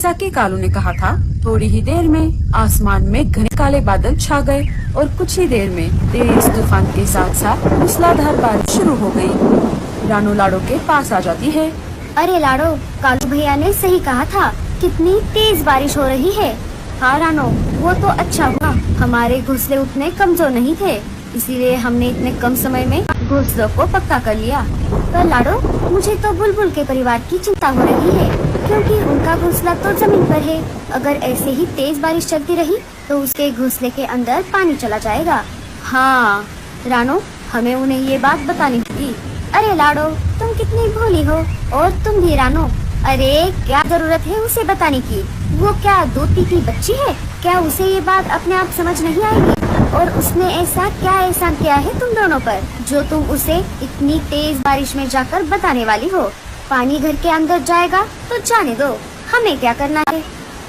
जैसा कि कालू ने कहा था, थोड़ी ही देर में आसमान में घने काले बादल छा गए और कुछ ही देर में तेज तूफान के साथ साथ मूसलाधार बारिश शुरू हो गई। रानू लाड़ो के पास आ जाती है। अरे लाड़ो, कालू भैया ने सही कहा था, कितनी तेज बारिश हो रही है। हाँ रानो, वो तो अच्छा हुआ, हमारे घोंसले उतने कमजोर नहीं थे, इसीलिए हमने इतने कम समय में घोंसलों को पक्का कर लिया। पर लाड़ो, मुझे तो बुलबुल के परिवार की चिंता हो रही है, क्योंकि उनका घोंसला तो जमीन पर है। अगर ऐसे ही तेज बारिश चलती रही तो उसके घोंसले के अंदर पानी चला जाएगा। हाँ रानो, हमें उन्हें ये बात बतानी थी। अरे लाड़ो, तुम कितनी भोली हो, और तुम भी रानो। अरे क्या जरूरत है उसे बताने की, वो क्या दूध पीती बच्ची है, क्या उसे ये बात अपने आप समझ नहीं आएगी? और उसने ऐसा क्या एहसान किया है तुम दोनों पर, जो तुम उसे इतनी तेज बारिश में जाकर बताने वाली हो? पानी घर के अंदर जाएगा तो जाने दो, हमें क्या करना है।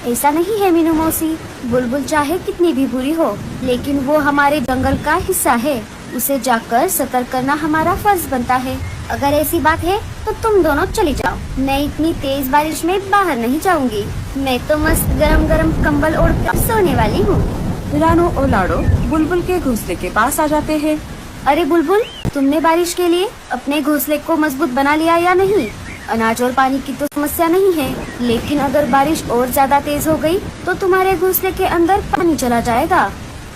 ऐसा नहीं है मीनू मौसी, बुलबुल चाहे कितनी भी बुरी हो, लेकिन वो हमारे जंगल का हिस्सा है, उसे जाकर सतर्क करना हमारा फर्ज बनता है। अगर ऐसी बात है तो तुम दोनों चली जाओ, मैं इतनी तेज बारिश में बाहर नहीं जाऊंगी। मैं तो मस्त गरम गरम कंबल ओढ़ कर सोने वाली हूँ। रानू और लाड़ो बुलबुल के घोंसले के पास आ जाते हैं। अरे बुलबुल, तुमने बारिश के लिए अपने घोंसले को मजबूत बना लिया या नहीं? अनाज और पानी की तो समस्या नहीं है, लेकिन अगर बारिश और ज्यादा तेज हो गई तो तुम्हारे घोंसले के अंदर पानी चला जाएगा।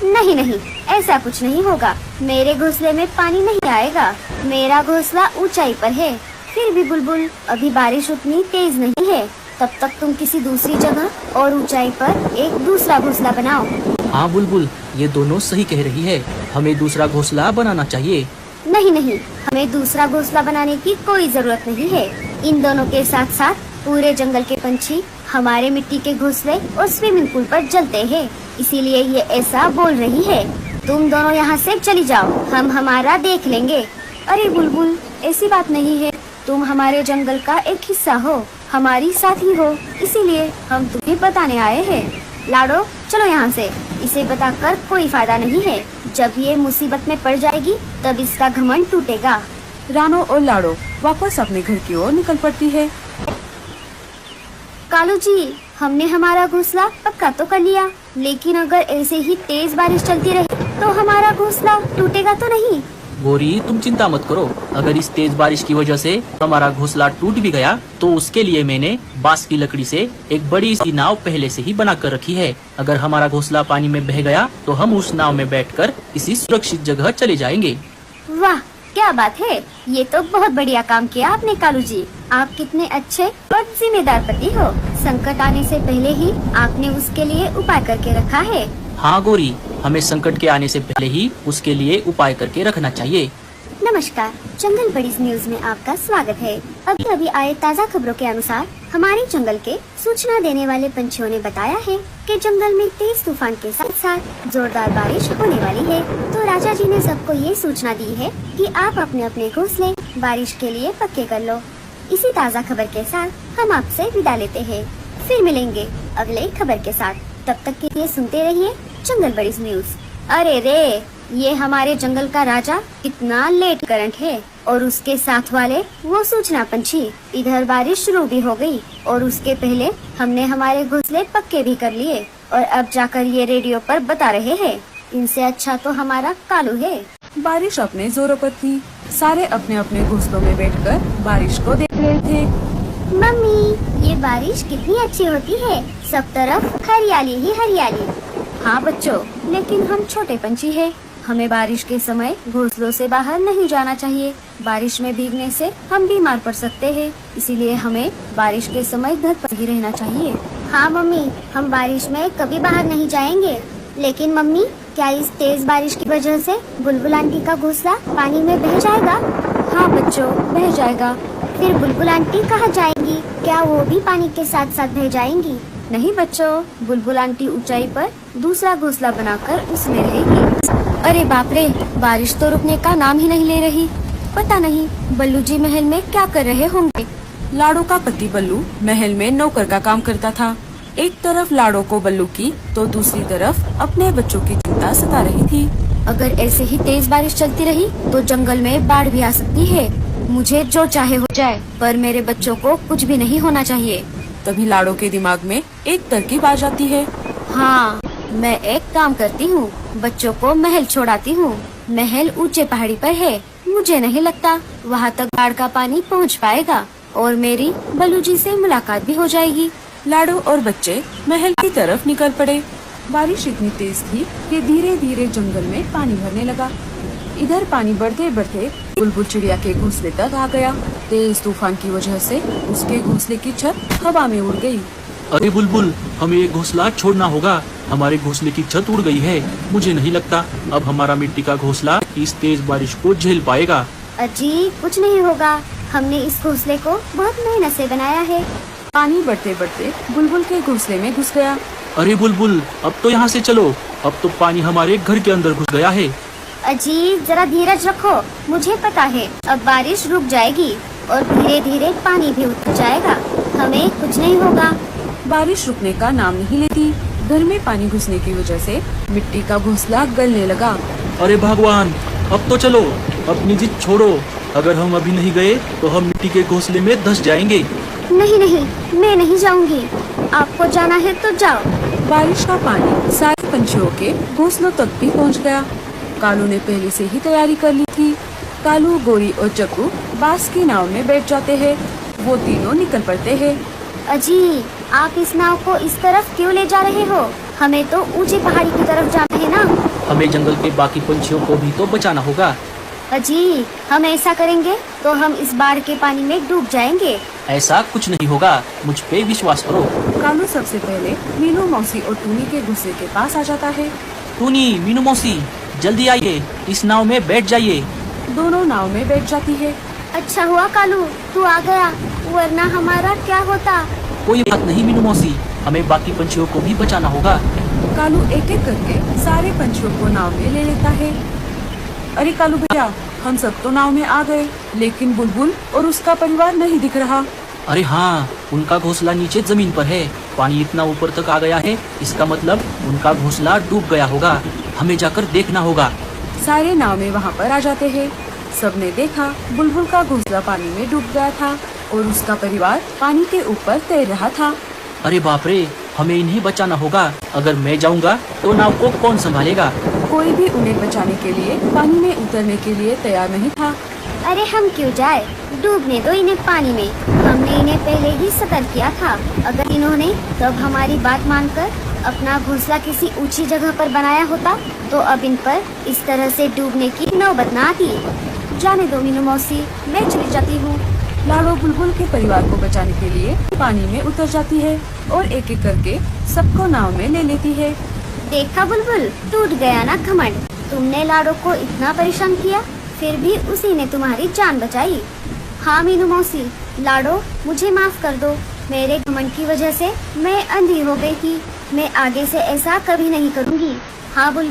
नहीं नहीं, ऐसा कुछ नहीं होगा, मेरे घोंसले में पानी नहीं आएगा, मेरा घोंसला ऊंचाई पर है। फिर भी बुलबुल, अभी बारिश उतनी तेज नहीं है, तब तक तुम किसी दूसरी जगह और ऊंचाई पर एक दूसरा घोंसला बनाओ। हाँ बुलबुल, ये दोनों सही कह रही है, हमें दूसरा घोंसला बनाना चाहिए। नहीं नहीं, हमें दूसरा घोंसला बनाने की कोई जरूरत नहीं है। इन दोनों के साथ साथ पूरे जंगल के पंछी हमारे मिट्टी के घोंसले और स्विमिंग पूल पर जलते हैं, इसीलिए ये ऐसा बोल रही है। तुम दोनों यहाँ से चली जाओ, हम हमारा देख लेंगे। अरे बुलबुल, ऐसी बात नहीं है, तुम हमारे जंगल का एक हिस्सा हो, हमारी साथी हो, इसीलिए हम तुम्हें बताने आए हैं। लाड़ो, चलो यहाँ से, इसे बताकर कोई फायदा नहीं है, जब ये मुसीबत में पड़ जाएगी तब इसका घमंड टूटेगा। रानू और लाड़ो वापस अपने घर की ओर निकल पड़ती है। कालू जी, हमने हमारा घोंसला पक्का तो कर लिया, लेकिन अगर ऐसे ही तेज बारिश चलती रही तो हमारा घोंसला टूटेगा तो नहीं? गोरी, तुम चिंता मत करो, अगर इस तेज बारिश की वजह से हमारा घोंसला टूट भी गया तो उसके लिए मैंने बांस की लकड़ी से एक बड़ी सी नाव पहले से ही बना कर रखी है। अगर हमारा घोंसला पानी में बह गया तो हम उस नाव में बैठकर किसी सुरक्षित जगह चले जाएंगे। वाह, क्या बात है, ये तो बहुत बढ़िया काम किया आपने कालू जी। आप कितने अच्छे और जिम्मेदार पति हो, संकट आने से पहले ही आपने उसके लिए उपाय करके रखा है। हाँ गोरी, हमें संकट के आने से पहले ही उसके लिए उपाय करके रखना चाहिए। नमस्कार, जंगल बडीज न्यूज में आपका स्वागत है। अभी अभी आए ताज़ा खबरों के अनुसार हमारे जंगल के सूचना देने वाले पंछियों ने बताया है कि जंगल में तेज तूफान के साथ साथ जोरदार बारिश होने वाली है। तो राजा जी ने सबको ये सूचना दी है कि आप अपने अपने घोंसले बारिश के लिए पक्के कर लो। इसी ताज़ा खबर के साथ हम आपसे विदा लेते हैं, फिर मिलेंगे अगले खबर के साथ। तब तक के लिए सुनते रहिए जंगल बडीज न्यूज। अरे रे, ये हमारे जंगल का राजा कितना लेट करंट है, और उसके साथ वाले वो सूचना पंछी। इधर बारिश शुरू भी हो गई और उसके पहले हमने हमारे घोंसले पक्के भी कर लिए, और अब जाकर ये रेडियो पर बता रहे हैं। इनसे अच्छा तो हमारा कालू है। बारिश अपने जोरों पर थी, सारे अपने अपने घोंसलों में बैठकर बारिश को देख रहे थे। मम्मी, ये बारिश कितनी अच्छी होती है, सब तरफ हरियाली ही हरियाली। हाँ बच्चों, लेकिन हम छोटे पंछी हैं, हमें बारिश के समय घोंसलों से बाहर नहीं जाना चाहिए। बारिश में भीगने से हम बीमार पड़ सकते हैं, इसीलिए हमें बारिश के समय घर पर ही रहना चाहिए। हाँ मम्मी, हम बारिश में कभी बाहर नहीं जाएंगे। लेकिन मम्मी, क्या इस तेज बारिश की वजह से बुलबुल आंटी का घोंसला पानी में बह जाएगा? हाँ बच्चों, बह जाएगा। फिर बुलबुल आंटी कहाँ जाएंगी? क्या वो भी पानी के साथ साथ बह जाएंगी? नहीं बच्चों, बुलबुल आंटी ऊंचाई पर दूसरा घोंसला बनाकर उसमें रहेगी। अरे बाप रे, बारिश तो रुकने का नाम ही नहीं ले रही। पता नहीं बल्लू जी महल में क्या कर रहे होंगे। लाड़ो का पति बल्लू महल में नौकर का काम करता था। एक तरफ लाड़ो को बल्लू की तो दूसरी तरफ अपने बच्चों की चिंता सता रही थी। अगर ऐसे ही तेज बारिश चलती रही तो जंगल में बाढ़ भी आ सकती है। मुझे जो चाहे हो जाए, पर मेरे बच्चों को कुछ भी नहीं होना चाहिए। तभी लाड़ो के दिमाग में एक तरकीब आ जाती है। हाँ, मैं एक काम करती हूँ, बच्चों को महल छोड़ाती हूँ। महल ऊंचे पहाड़ी पर है, मुझे नहीं लगता वहाँ तक बाढ़ का पानी पहुँच पाएगा और मेरी बलूजी से मुलाकात भी हो जाएगी। लाडो और बच्चे महल की तरफ निकल पड़े। बारिश इतनी तेज थी कि धीरे धीरे जंगल में पानी भरने लगा। इधर पानी बढ़ते बढ़ते बुलबुल चिड़िया के घोंसले तक आ गया। तेज तूफान की वजह से उसके घोंसले की छत हवा में उड़ गई। अरे बुलबुल, हमें ये घोंसला छोड़ना होगा। हमारे घोंसले की छत उड़ गई है। मुझे नहीं लगता अब हमारा मिट्टी का घोंसला इस तेज बारिश को झेल पाएगा। अजी, कुछ नहीं होगा, हमने इस घोंसले को बहुत मेहनत से बनाया है। पानी बढ़ते बढ़ते बुलबुल के घोंसले में घुस गया। अरे बुलबुल, अब तो यहाँ से चलो, अब तो पानी हमारे घर के अंदर घुस गया है। अजी, जरा धीरज रखो, मुझे पता है अब बारिश रुक जाएगी और धीरे धीरे पानी भी उतर जाएगा, हमें कुछ नहीं होगा। बारिश रुकने का नाम नहीं लेती। घर में पानी घुसने की वजह से मिट्टी का घोंसला गलने लगा। अरे भगवान, अब तो चलो, अपनी जिद छोड़ो। अगर हम अभी नहीं गए तो हम मिट्टी के घोंसले में धंस जाएंगे। नहीं नहीं, मैं नहीं जाऊंगी, आपको जाना है तो जाओ। बारिश का पानी सारे पंछियों के घोंसलों तक भी पहुंच गया। कालू ने पहले से ही तैयारी कर ली थी। कालू, गोरी और चक्कू बांस की नाव में बैठ जाते हैं। वो तीनों निकल पड़ते हैं। अजी, आप इस नाव को इस तरफ क्यों ले जा रहे हो? हमें तो ऊंची पहाड़ी की तरफ जाना है ना। हमें जंगल के बाकी पंछियों को भी तो बचाना होगा। अजी, हम ऐसा करेंगे तो हम इस बाढ़ के पानी में डूब जाएंगे। ऐसा कुछ नहीं होगा, मुझ पे विश्वास करो। कालू सबसे पहले मीनू मौसी और टूनी के घोंसले के पास आ जाता है। टूनी, मीनू मौसी, जल्दी आइए, इस नाव में बैठ जाइए। दोनों नाव में बैठ जाती है। अच्छा हुआ कालू, तू आ गया, वरना हमारा क्या होता। कोई बात नहीं मीनू मौसी, हमें बाकी पंछियों को भी बचाना होगा। कालू एक एक करके सारे पंछियों को नाव में ले लेता है। अरे कालू भैया, हम सब तो नाव में आ गए, लेकिन बुलबुल और उसका परिवार नहीं दिख रहा। अरे हाँ, उनका घोंसला नीचे जमीन पर है। पानी इतना ऊपर तक आ गया है, इसका मतलब उनका घोंसला डूब गया होगा। हमें जाकर देखना होगा। सारे नाव में वहाँ पर आ जाते हैं। सबने देखा बुलबुल का घोंसला पानी में डूब गया था और उसका परिवार पानी के ऊपर तैर रहा था। अरे बाप रे, हमें इन्हें बचाना होगा। अगर मैं जाऊंगा तो नाव को कौन संभालेगा? कोई भी उन्हें बचाने के लिए पानी में उतरने के लिए तैयार नहीं था। अरे हम क्यों जाए, डूबने दो इन्हें पानी में। हमने इन्हें पहले ही सतर्क किया था। अगर इन्होंने तब हमारी बात मानकर अपना घोंसला किसी ऊंची जगह पर बनाया होता तो अब इन पर इस तरह से डूबने की नौबत न आती। जाने दो मीनू मौसी, मैं चली जाती हूँ। लाडो बुलबुल के परिवार को बचाने के लिए पानी में उतर जाती है और एक एक करके सबको नाव में ले लेती है। देखा बुलबुल, टूट गया ना घमंड। तुमने लाडो को इतना परेशान किया, फिर भी उसी ने तुम्हारी जान बचाई। हाँ मीनू मौसी, लाडो मुझे माफ कर दो। मेरे घमंड की वजह से मैं अंधी हो गई थी। मैं आगे से ऐसा कभी नहीं करूँगी। हाँ बुलबुल।